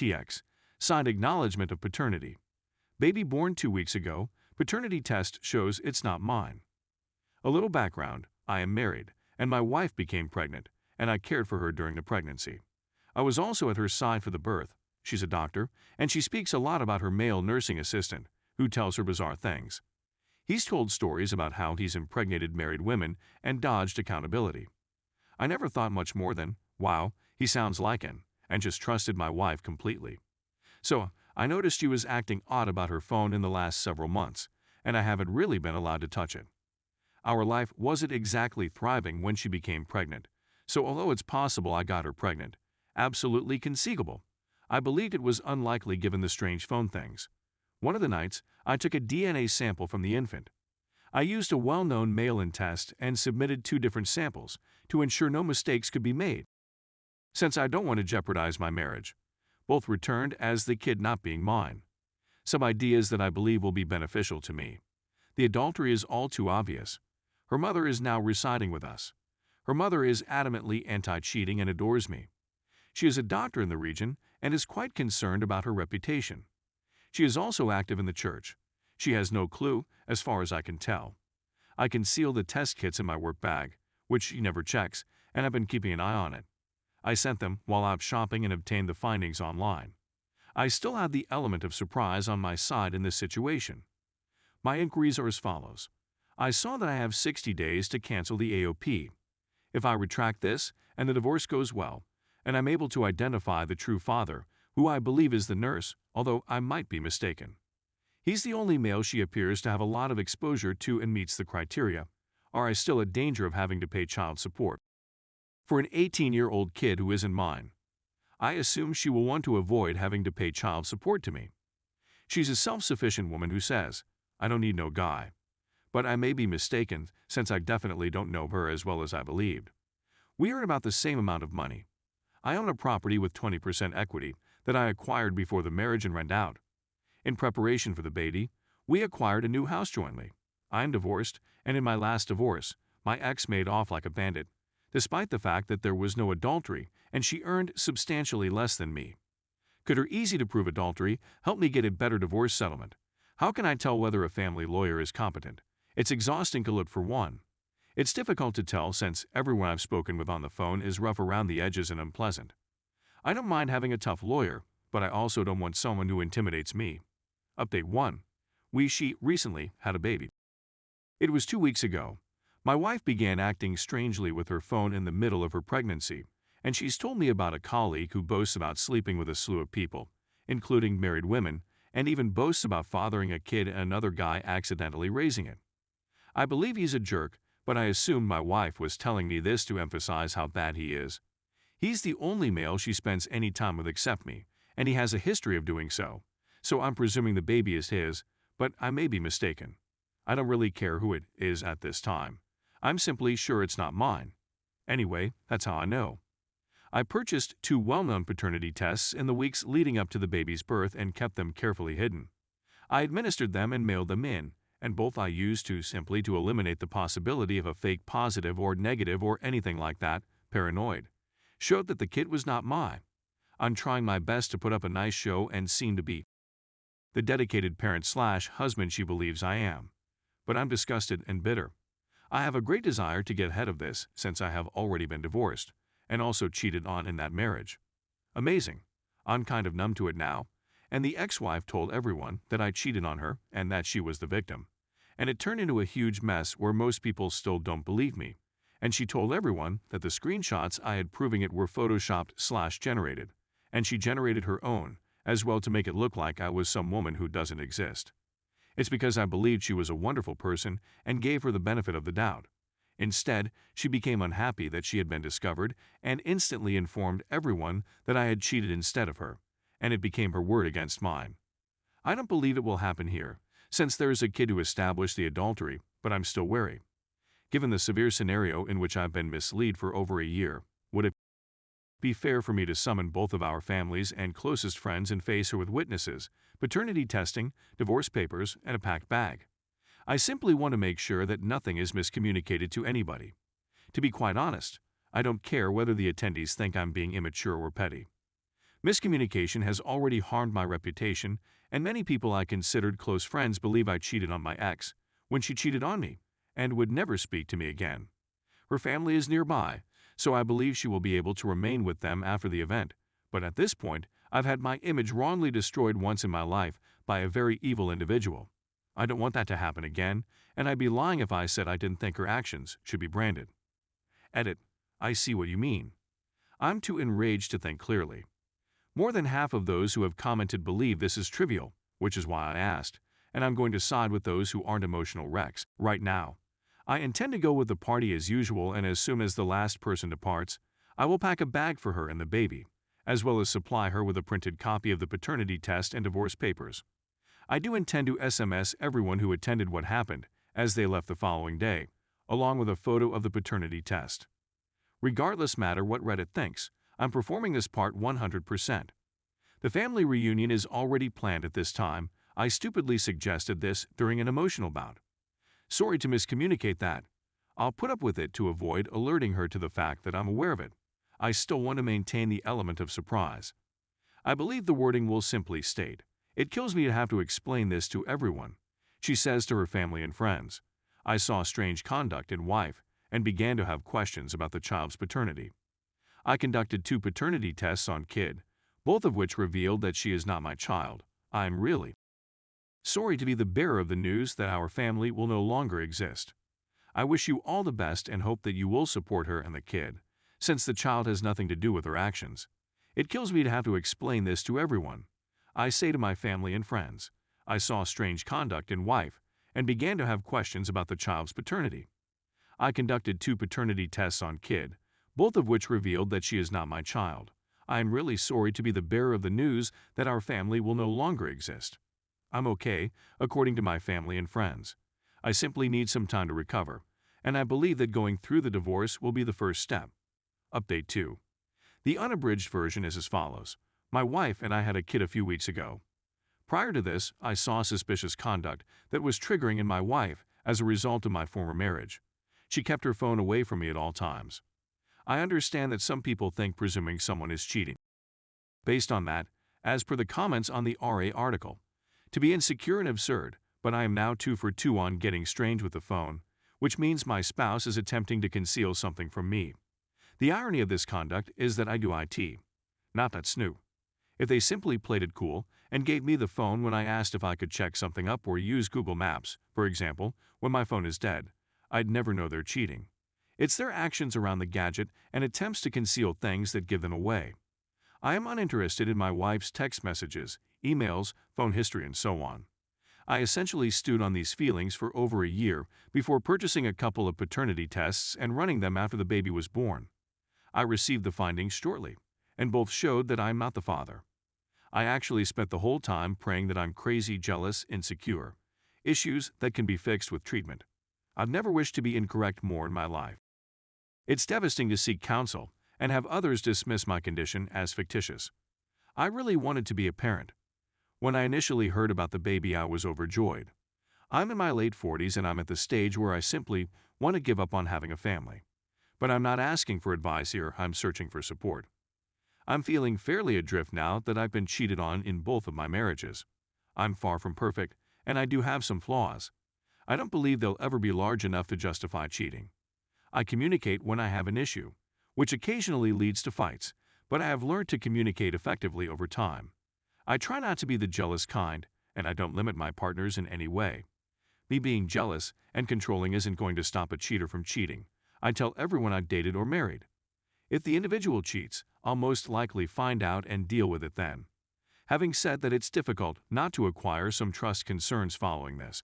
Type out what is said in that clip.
TX, signed acknowledgement of paternity. Baby born 2 weeks ago, paternity test shows it's not mine. A little background: I am married, and my wife became pregnant, and I cared for her during the pregnancy. I was also at her side for the birth. She's a doctor, and she speaks a lot about her male nursing assistant, who tells her bizarre things. He's told stories about how he's impregnated married women and dodged accountability. I never thought much more than, wow, he sounds like an, and just trusted my wife completely. So, I noticed she was acting odd about her phone in the last several months, and I haven't really been allowed to touch it. Our life wasn't exactly thriving when she became pregnant, so although it's possible I got her pregnant, absolutely conceivable, I believed it was unlikely given the strange phone things. One of the nights, I took a DNA sample from the infant. I used a well-known mail-in test and submitted 2 different samples to ensure no mistakes could be made. Since I don't want to jeopardize my marriage, both returned as the kid not being mine. Some ideas that I believe will be beneficial to me. The adultery is all too obvious. Her mother is now residing with us. Her mother is adamantly anti-cheating and adores me. She is a doctor in the region and is quite concerned about her reputation. She is also active in the church. She has no clue, as far as I can tell. I conceal the test kits in my work bag, which she never checks, and I've been keeping an eye on it. I sent them while out shopping and obtained the findings online. I still have the element of surprise on my side in this situation. My inquiries are as follows. I saw that I have 60 days to cancel the AOP. If I retract this and the divorce goes well, and I'm able to identify the true father, who I believe is the nurse, although I might be mistaken. He's the only male she appears to have a lot of exposure to and meets the criteria. Are I still at danger of having to pay child support for an 18-year-old kid who isn't mine? I assume she will want to avoid having to pay child support to me. She's a self-sufficient woman who says, I don't need no guy. But I may be mistaken, since I definitely don't know her as well as I believed. We earn about the same amount of money. I own a property with 20% equity that I acquired before the marriage and rent out. In preparation for the baby, we acquired a new house jointly. I am divorced, and in my last divorce, my ex made off like a bandit, despite the fact that there was no adultery and she earned substantially less than me. Could her easy-to-prove adultery help me get a better divorce settlement? How can I tell whether a family lawyer is competent? It's exhausting to look for one. It's difficult to tell since everyone I've spoken with on the phone is rough around the edges and unpleasant. I don't mind having a tough lawyer, but I also don't want someone who intimidates me. Update 1. She recently had a baby. It was 2 weeks ago. My wife began acting strangely with her phone in the middle of her pregnancy, and she's told me about a colleague who boasts about sleeping with a slew of people, including married women, and even boasts about fathering a kid and another guy accidentally raising it. I believe he's a jerk, but I assumed my wife was telling me this to emphasize how bad he is. He's the only male she spends any time with except me, and he has a history of doing so I'm presuming the baby is his, but I may be mistaken. I don't really care who it is at this time. I'm simply sure it's not mine. Anyway, that's how I know. I purchased 2 well-known paternity tests in the weeks leading up to the baby's birth and kept them carefully hidden. I administered them and mailed them in, and both I used simply to eliminate the possibility of a fake positive or negative or anything like that, paranoid. Showed that the kid was not mine. I'm trying my best to put up a nice show and seem to be the dedicated parent/husband she believes I am. But I'm disgusted and bitter. I have a great desire to get ahead of this since I have already been divorced and also cheated on in that marriage. Amazing. I'm kind of numb to it now, and the ex-wife told everyone that I cheated on her and that she was the victim. And it turned into a huge mess where most people still don't believe me, and she told everyone that the screenshots I had proving it were photoshopped/generated, and she generated her own, as well to make it look like I was some woman who doesn't exist. It's because I believed she was a wonderful person and gave her the benefit of the doubt. Instead, she became unhappy that she had been discovered and instantly informed everyone that I had cheated instead of her, and it became her word against mine. I don't believe it will happen here, since there is a kid who established the adultery, but I'm still wary. Given the severe scenario in which I've been misled for over a year, would it be fair for me to summon both of our families and closest friends and face her with witnesses, paternity testing, divorce papers, and a packed bag? I simply want to make sure that nothing is miscommunicated to anybody. To be quite honest, I don't care whether the attendees think I'm being immature or petty. Miscommunication has already harmed my reputation, and many people I considered close friends believe I cheated on my ex when she cheated on me and would never speak to me again. Her family is nearby, so I believe she will be able to remain with them after the event, but at this point, I've had my image wrongly destroyed once in my life by a very evil individual. I don't want that to happen again, and I'd be lying if I said I didn't think her actions should be branded. Edit. I see what you mean. I'm too enraged to think clearly. More than half of those who have commented believe this is trivial, which is why I asked, and I'm going to side with those who aren't emotional wrecks right now. I intend to go with the party as usual, and as soon as the last person departs, I will pack a bag for her and the baby, as well as supply her with a printed copy of the paternity test and divorce papers. I do intend to SMS everyone who attended what happened as they left the following day, along with a photo of the paternity test. Regardless matter what Reddit thinks, I'm performing this part 100%. The family reunion is already planned at this time. I stupidly suggested this during an emotional bout. Sorry to miscommunicate that. I'll put up with it to avoid alerting her to the fact that I'm aware of it. I still want to maintain the element of surprise. I believe the wording will simply state, "It kills me to have to explain this to everyone," she says to her family and friends. I saw strange conduct in wife and began to have questions about the child's paternity. I conducted 2 paternity tests on kid, both of which revealed that she is not my child. I'm really sorry to be the bearer of the news that our family will no longer exist. I wish you all the best and hope that you will support her and the kid, since the child has nothing to do with her actions. It kills me to have to explain this to everyone. I say to my family and friends, I saw strange conduct in wife and began to have questions about the child's paternity. I conducted 2 paternity tests on kid, both of which revealed that she is not my child. I am really sorry to be the bearer of the news that our family will no longer exist. I'm okay, according to my family and friends. I simply need some time to recover, and I believe that going through the divorce will be the first step. Update 2. The unabridged version is as follows. My wife and I had a kid a few weeks ago. Prior to this, I saw suspicious conduct that was triggering in my wife as a result of my former marriage. She kept her phone away from me at all times. I understand that some people think presuming someone is cheating. Based on that, as per the comments on the RA article, to be insecure and absurd, but I am now 2 for 2 on getting strange with the phone, which means my spouse is attempting to conceal something from me. The irony of this conduct is that I do IT. Not that Snoop. If they simply played it cool and gave me the phone when I asked if I could check something up or use Google Maps, for example, when my phone is dead, I'd never know they're cheating. It's their actions around the gadget and attempts to conceal things that give them away. I am uninterested in my wife's text messages, emails, phone history, and so on. I essentially stewed on these feelings for over a year before purchasing a couple of paternity tests and running them after the baby was born. I received the findings shortly, and both showed that I'm not the father. I actually spent the whole time praying that I'm crazy, jealous, insecure, issues that can be fixed with treatment. I've never wished to be incorrect more in my life. It's devastating to seek counsel and have others dismiss my condition as fictitious. I really wanted to be a parent. When I initially heard about the baby, I was overjoyed. I'm in my late 40s and I'm at the stage where I simply want to give up on having a family. But I'm not asking for advice here, I'm searching for support. I'm feeling fairly adrift now that I've been cheated on in both of my marriages. I'm far from perfect, and I do have some flaws. I don't believe they'll ever be large enough to justify cheating. I communicate when I have an issue, which occasionally leads to fights, but I have learned to communicate effectively over time. I try not to be the jealous kind, and I don't limit my partners in any way. Me being jealous and controlling isn't going to stop a cheater from cheating. I tell everyone I've dated or married. If the individual cheats, I'll most likely find out and deal with it then. Having said that, it's difficult not to acquire some trust concerns following this.